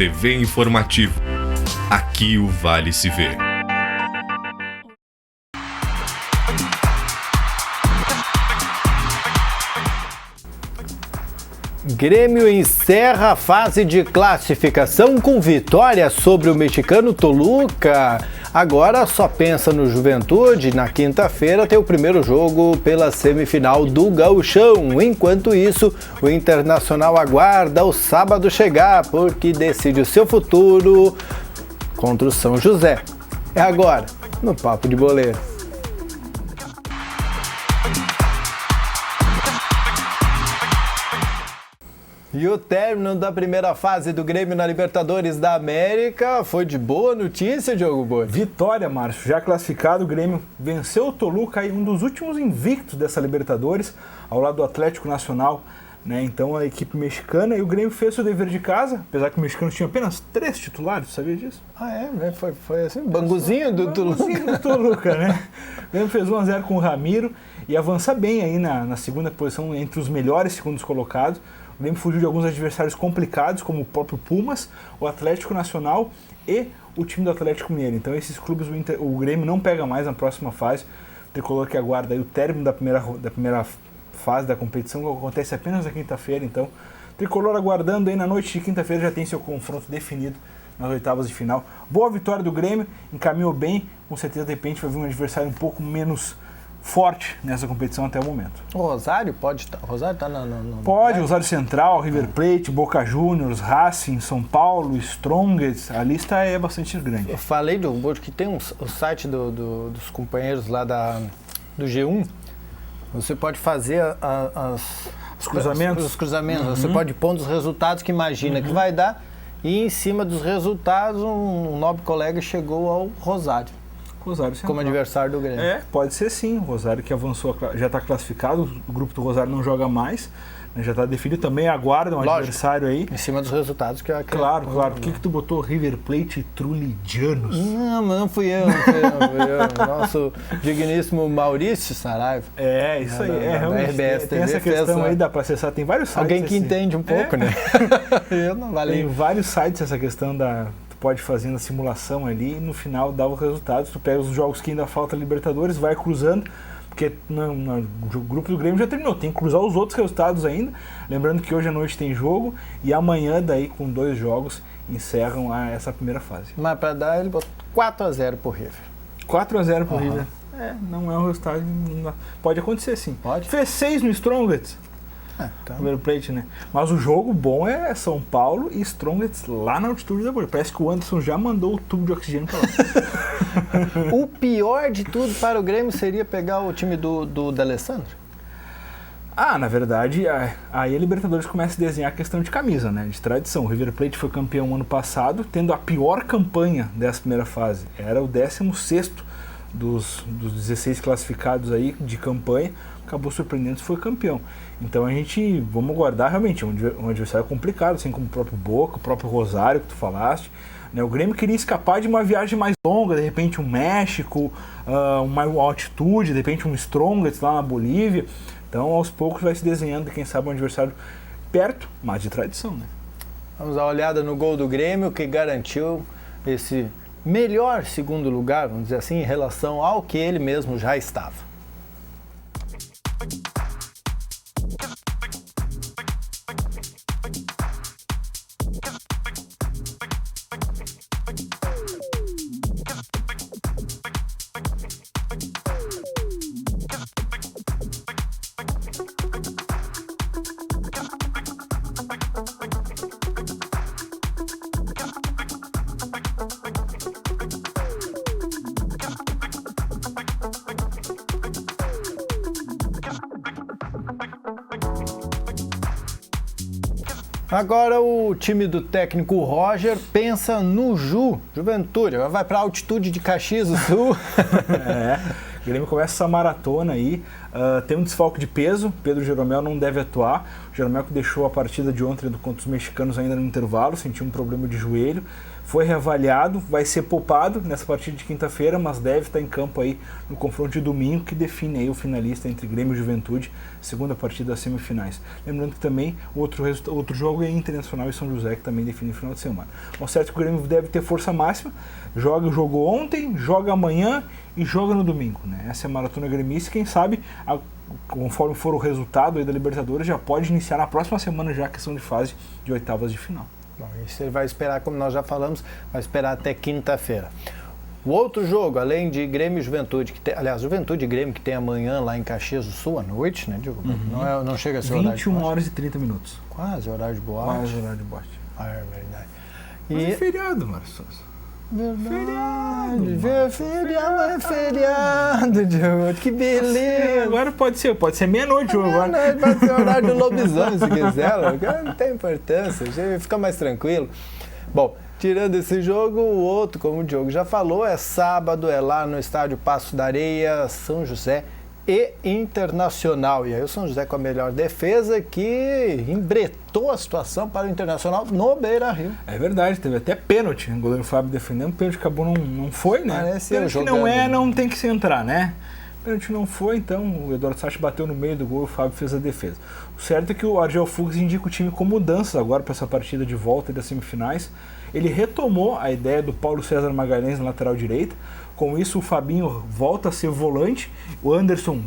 TV Informativo. Aqui o Vale se vê. Grêmio encerra a fase de classificação com vitória sobre o mexicano Toluca. Agora só pensa no Juventude. Na quinta-feira tem o primeiro jogo pela semifinal do Gauchão. Enquanto isso, o Internacional aguarda o sábado chegar, porque decide o seu futuro contra o São José. É agora, no Papo de Boleiro. E o término da primeira fase do Grêmio na Libertadores da América foi de boa notícia, Diogo Boi. Vitória, Márcio. Já classificado, o Grêmio venceu o Toluca, um dos últimos invictos dessa Libertadores, ao lado do Atlético Nacional, né? Então a equipe mexicana, e o Grêmio fez o dever de casa, apesar que o mexicano tinha apenas 3 titulares, sabia disso? Ah, é? Né? Foi assim, banguzinho do Toluca. Banguzinho do Toluca, né? O Grêmio fez 1-0 com o Ramiro e avança bem aí na segunda posição, entre os melhores segundos colocados. O Grêmio fugiu de alguns adversários complicados, como o próprio Pumas, o Atlético Nacional e o time do Atlético Mineiro. Então esses clubes o Grêmio não pega mais na próxima fase. O tricolor que aguarda aí o término da primeira fase da competição, que acontece apenas na quinta-feira. Então o tricolor aguardando aí na noite de quinta-feira, já tem seu confronto definido nas oitavas de final. Boa vitória do Grêmio, encaminhou bem, com certeza de repente vai vir um adversário um pouco menos forte nessa competição até o momento. O Rosário pode estar? O Rosário está no... Pode, Rosário Central, River Plate, Boca Juniors, Racing, São Paulo, Strongest, a lista é bastante grande. Eu falei do que tem o site dos companheiros lá do G1, você pode fazer os cruzamentos. Os cruzamentos, você pode pôr os resultados que imagina que vai dar, e em cima dos resultados um nobre colega chegou ao Rosário como adversário do Grêmio. É, pode ser sim. O Rosário que avançou, já está classificado, o grupo do Rosário não joga mais, né, já está definido, também aguarda um adversário aí. Em cima dos resultados que Claro. Por que tu botou River Plate e Trulidianos? Não fui eu. Nosso digníssimo Maurício Saraiva. É, isso aí. Realmente. RBS tem essa questão aí, dá para acessar, tem vários sites. Alguém que entende um pouco, né? Eu não valeu. Tem vários sites essa questão pode fazer a simulação ali e no final dá os resultados. Tu pega os jogos que ainda falta Libertadores, vai cruzando, porque o grupo do Grêmio já terminou, tem que cruzar os outros resultados ainda. Lembrando que hoje à noite tem jogo e amanhã, daí com 2 jogos, encerram essa primeira fase. Mas para dar, ele botou 4-0 pro River. 4-0 pro River. Não é um resultado. Pode acontecer sim. Pode? Fez 6 no Strongest. River Plate, né? Mas o jogo bom é São Paulo e Strongest lá na altitude da bolha. Parece que o Anderson já mandou o tubo de oxigênio pra lá. O pior de tudo para o Grêmio seria pegar o time do D'Alessandro? Na verdade, aí a Libertadores começa a desenhar a questão de camisa, né? De tradição. O River Plate foi campeão ano passado, tendo a pior campanha dessa primeira fase. Era o 16º dos 16 classificados aí de campanha. Acabou surpreendendo se foi campeão. Então vamos aguardar realmente, um adversário complicado, assim como o próprio Boca, o próprio Rosário que tu falaste, né? O Grêmio queria escapar de uma viagem mais longa, de repente um México, uma altitude, de repente um Strongest lá na Bolívia. Então aos poucos vai se desenhando, quem sabe um adversário perto, mas de tradição, né? Vamos dar uma olhada no gol do Grêmio, que garantiu esse melhor segundo lugar, vamos dizer assim, em relação ao que ele mesmo já estava. Agora o time do técnico Roger pensa no Juventude, vai para a altitude de Caxias do Sul. O Grêmio começa essa maratona aí, tem um desfalque de peso, Pedro Jeromel não deve atuar, O Jeromel que deixou a partida de ontem contra os mexicanos ainda no intervalo, sentiu um problema de joelho, foi reavaliado, vai ser poupado nessa partida de quinta-feira, mas deve estar em campo aí no confronto de domingo, que define aí o finalista entre Grêmio e Juventude, segunda partida das semifinais. Lembrando que também outro jogo é Internacional e São José, que também define o final de semana. O certo é que o Grêmio deve ter força máxima, jogou ontem, joga amanhã e joga no domingo, né? Essa é a maratona gremista, quem sabe, conforme for o resultado aí da Libertadores, já pode iniciar na próxima semana já a questão de fase de oitavas de final. Bom, isso ele vai esperar, como nós já falamos, vai esperar até quinta-feira. O outro jogo, além de Grêmio e Juventude, aliás, Juventude e Grêmio, que tem amanhã lá em Caxias do Sul, à noite, né, Diogo? Não chega a ser horário de boate. 21 horas e 30 minutos. Quase horário de boate. Quase horário de boate. Ah, é verdade. Mas é feriado, Marcos. Feriado, Diogo, que beleza. Agora pode ser meia-noite agora. Pode ser horário do lobisomem, se quiser, não tem importância, fica mais tranquilo. Bom, tirando esse jogo, o outro, como o Diogo já falou, é sábado, é lá no estádio Paço da Areia, São José e Internacional. E aí o São José com a melhor defesa, que embretou a situação para o Internacional no Beira-Rio. É verdade, teve até pênalti, o goleiro Fábio defendendo, o pênalti acabou não foi, né? Parece pênalti não tem que se entrar, né? O pênalti não foi, então o Eduardo Sacha bateu no meio do gol e o Fábio fez a defesa. O certo é que o Argel Fux indica o time com mudanças agora para essa partida de volta das semifinais. Ele retomou a ideia do Paulo César Magalhães na lateral direita. Com isso, o Fabinho volta a ser volante, o Anderson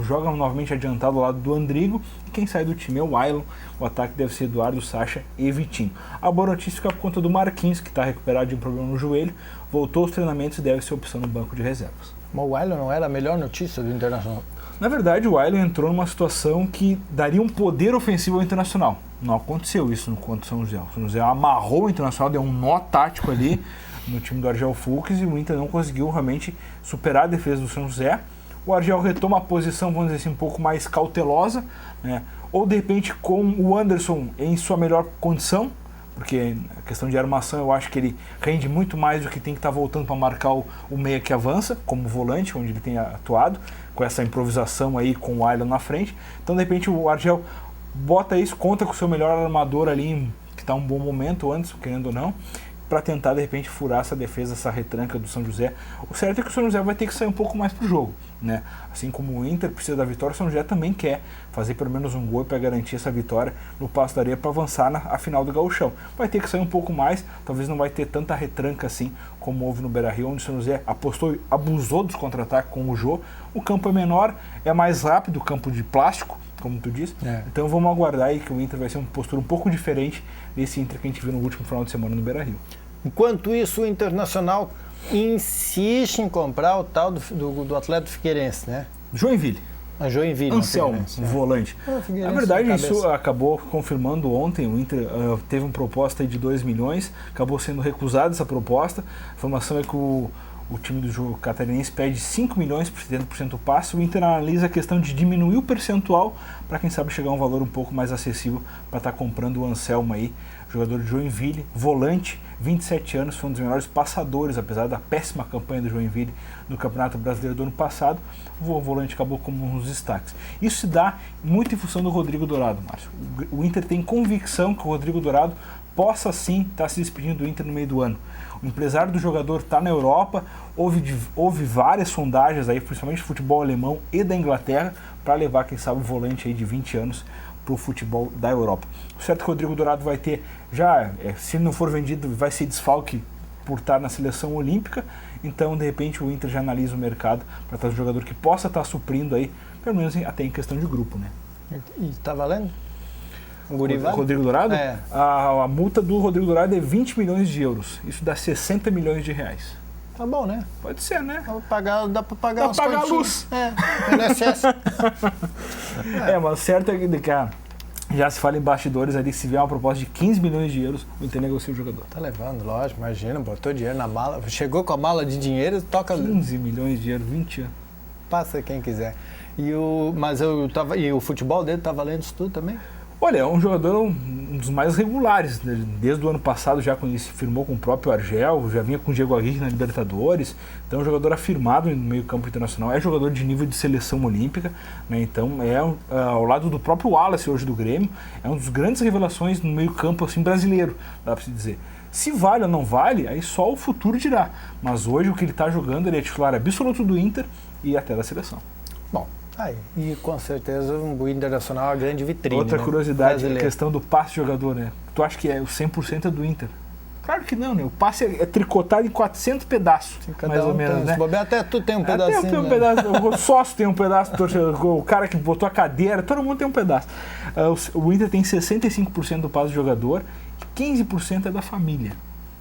joga novamente adiantado ao lado do Andrigo, e quem sai do time é o Ailon. O ataque deve ser Eduardo, Sacha e Vitinho. A boa notícia fica por conta do Marquinhos, que está recuperado de um problema no joelho, voltou aos treinamentos e deve ser opção no banco de reservas. Mas o Ailon não era a melhor notícia do Internacional? Na verdade, o Ailon entrou numa situação que daria um poder ofensivo ao Internacional. Não aconteceu isso contra o São José. O São José amarrou o Internacional, deu um nó tático ali no time do Argel Fux, e o Inter não conseguiu realmente superar a defesa do São José. O Argel retoma a posição, vamos dizer assim, um pouco mais cautelosa, né? Ou de repente com o Anderson em sua melhor condição, porque a questão de armação eu acho que ele rende muito mais do que tem que estar voltando para marcar o meia que avança, como volante, onde ele tem atuado, com essa improvisação aí com o Ailon na frente. Então de repente o Argel bota isso, conta com o seu melhor armador ali, que está um bom momento, antes, querendo ou não, para tentar de repente furar essa defesa, essa retranca do São José. O certo é que o São José vai ter que sair um pouco mais pro jogo, né? Assim como o Inter precisa da vitória, o São José também quer fazer pelo menos um gol para garantir essa vitória no Paço da Areia para avançar na final do Gauchão. Vai ter que sair um pouco mais, talvez não vai ter tanta retranca assim como houve no Beira-Rio, onde o São José apostou, abusou dos contra-ataques com o Jô. O campo é menor, é mais rápido, o campo de plástico, como tu disse. Então vamos aguardar aí que o Inter vai ser uma postura um pouco diferente desse Inter que a gente viu no último final de semana no Beira-Rio. Enquanto isso, o Internacional insiste em comprar o tal do atleta Figueirense, né? Joinville. A Joinville. Anselmo, volante. Na verdade, isso acabou confirmando ontem. O Inter teve uma proposta de 2 milhões, acabou sendo recusada essa proposta. A informação é que o time do jogo catarinense pede 5 milhões por 70% do passe. O Inter analisa a questão de diminuir o percentual para, quem sabe, chegar a um valor um pouco mais acessível para estar comprando o Anselmo aí, jogador de Joinville, volante, 27 anos, foi um dos melhores passadores, apesar da péssima campanha do Joinville no Campeonato Brasileiro do ano passado. O volante acabou como um dos destaques. Isso se dá muito em função do Rodrigo Dourado, Márcio. O Inter tem convicção que o Rodrigo Dourado possa sim estar se despedindo do Inter no meio do ano. O empresário do jogador está na Europa, houve várias sondagens aí, principalmente do futebol alemão e da Inglaterra, para levar, quem sabe, o volante aí de 20 anos para o futebol da Europa. O certo é que o Rodrigo Dourado vai ter, se não for vendido, vai ser desfalque por estar na seleção olímpica. Então, de repente, o Inter já analisa o mercado para trazer um jogador que possa estar suprindo aí, pelo menos até em questão de grupo, né? E está valendo? O Rodrigo Dourado? A multa do Rodrigo Dourado é 20 milhões de euros. Isso dá 60 milhões de reais. Tá bom, né? Pode ser, né? Dá pra pagar uns pagar a luz. INSS. Mas certo é que já se fala em bastidores ali, se vier uma proposta de 15 milhões de euros, o Inter negocia o jogador. Tá levando, lógico, imagina, botou dinheiro na mala, chegou com a mala de dinheiro, toca... 15 milhões de euros, 20 anos. Passa quem quiser. E o futebol dele tá valendo isso tudo também? Olha, é um jogador um dos mais regulares, né? Desde o ano passado já quando ele se firmou com o próprio Argel, já vinha com o Diego Aguirre na Libertadores, então é um jogador afirmado no meio campo internacional, é jogador de nível de seleção olímpica, né? Então ao lado do próprio Wallace hoje do Grêmio, é uma das grandes revelações no meio campo assim, brasileiro, dá pra se dizer. Se vale ou não vale, aí só o futuro dirá, mas hoje o que ele está jogando, ele é titular absoluto do Inter e até da seleção. Bom, aí, e com certeza o Internacional é uma grande vitrine. Outra curiosidade, brasileira. a questão do passe de jogador, né? Tu acha que o 100% é do Inter? Claro que não, né? O passe é tricotado em 400 pedaços, mais ou menos, né? Até tu tem um pedacinho. Até eu tenho um pedaço, o sócio tem um pedaço, o cara que botou a cadeira, todo mundo tem um pedaço. O Inter tem 65% do passe de jogador e 15% é da família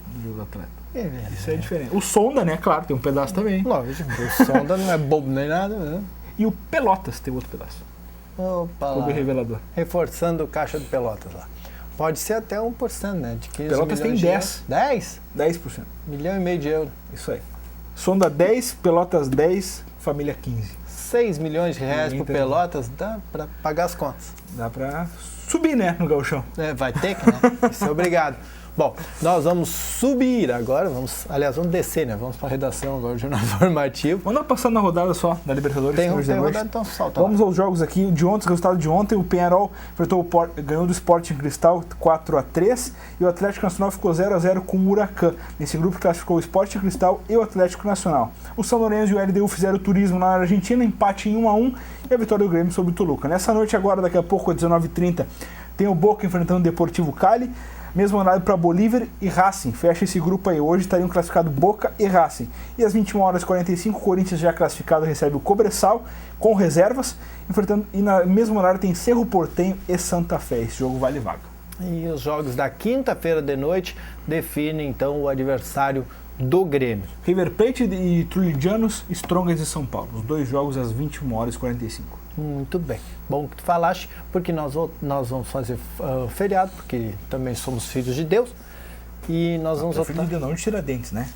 do jogador atleta. Isso é diferente. O Sonda, né? Claro, tem um pedaço também. Lógico, o Sonda não é bobo nem nada, né? E o Pelotas tem outro pedaço. Opa, Clube revelador. Reforçando o caixa do Pelotas lá. Pode ser até 1%, né? De 15 Pelotas tem 10. 10? 10%. 1,5 milhão de euros. Isso aí. Sonda 10, Pelotas 10, família 15. 6 milhões de reais pro Inter. Pelotas, dá pra pagar as contas. Dá pra subir, né, no gauchão. Vai ter que, né? Isso é obrigado. Bom, nós vamos subir agora, vamos descer, né? Vamos para a redação agora do Jornal Informativo. Vamos dar passando na rodada só, da Libertadores. Tem rodada, então solta. Vamos aos jogos aqui de ontem, resultado de ontem, o Peñarol ganhou do Sporting Cristal 4-3 e o Atlético Nacional ficou 0-0 com o Huracan. Nesse grupo classificou o Sporting Cristal e o Atlético Nacional. O São Lourenço e o LDU fizeram turismo na Argentina, empate em 1-1 e a vitória do Grêmio sobre o Toluca. Nessa noite agora, daqui a pouco, às 19h30, tem o Boca enfrentando o Deportivo Cali. Mesmo horário para Bolívar e Racing. Fecha esse grupo aí. Hoje estariam classificados Boca e Racing. E às 21h45, o Corinthians já classificado recebe o Cobressal com reservas. Enfrentando, e no mesmo horário tem Cerro Porteño e Santa Fé. Esse jogo vale vaga. E os jogos da quinta-feira de noite definem então o adversário do Grêmio. River Plate e Trulijanos, Strongest de São Paulo. Os dois jogos às 21h45. Muito bem. Bom que tu falaste, porque nós vamos fazer feriado, porque também somos filhos de Deus. E nós vamos filho de Deus, não de Tiradentes, né?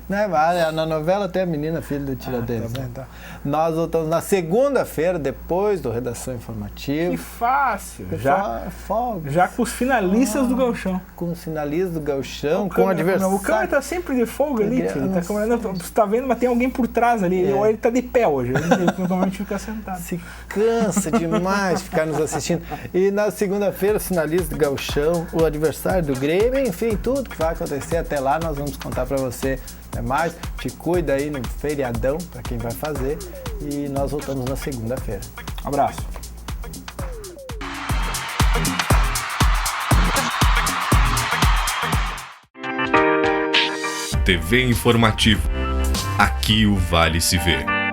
Na novela tem a menina filha do Tiradentes. Tá né? Então, nós voltamos na segunda-feira, depois do Redação Informativa. Que fácil! Folga. Já com os finalistas do gauchão. Com os finalistas do gauchão, com o adversário. O câmera tá sempre de folga ali, tio. Você tá vendo, mas tem alguém por trás ali. Ou ele tá de pé hoje. Ele normalmente fica sentado. Se cansa demais ficar nos assistindo. E na segunda-feira, os finalistas do gauchão, o adversário do Grêmio, enfim, tudo que vai acontecer até lá, nós vamos contar para você. Até mais, te cuida aí no feriadão, para quem vai fazer, e nós voltamos na segunda-feira. Um abraço. TV Informativo. Aqui o Vale se vê.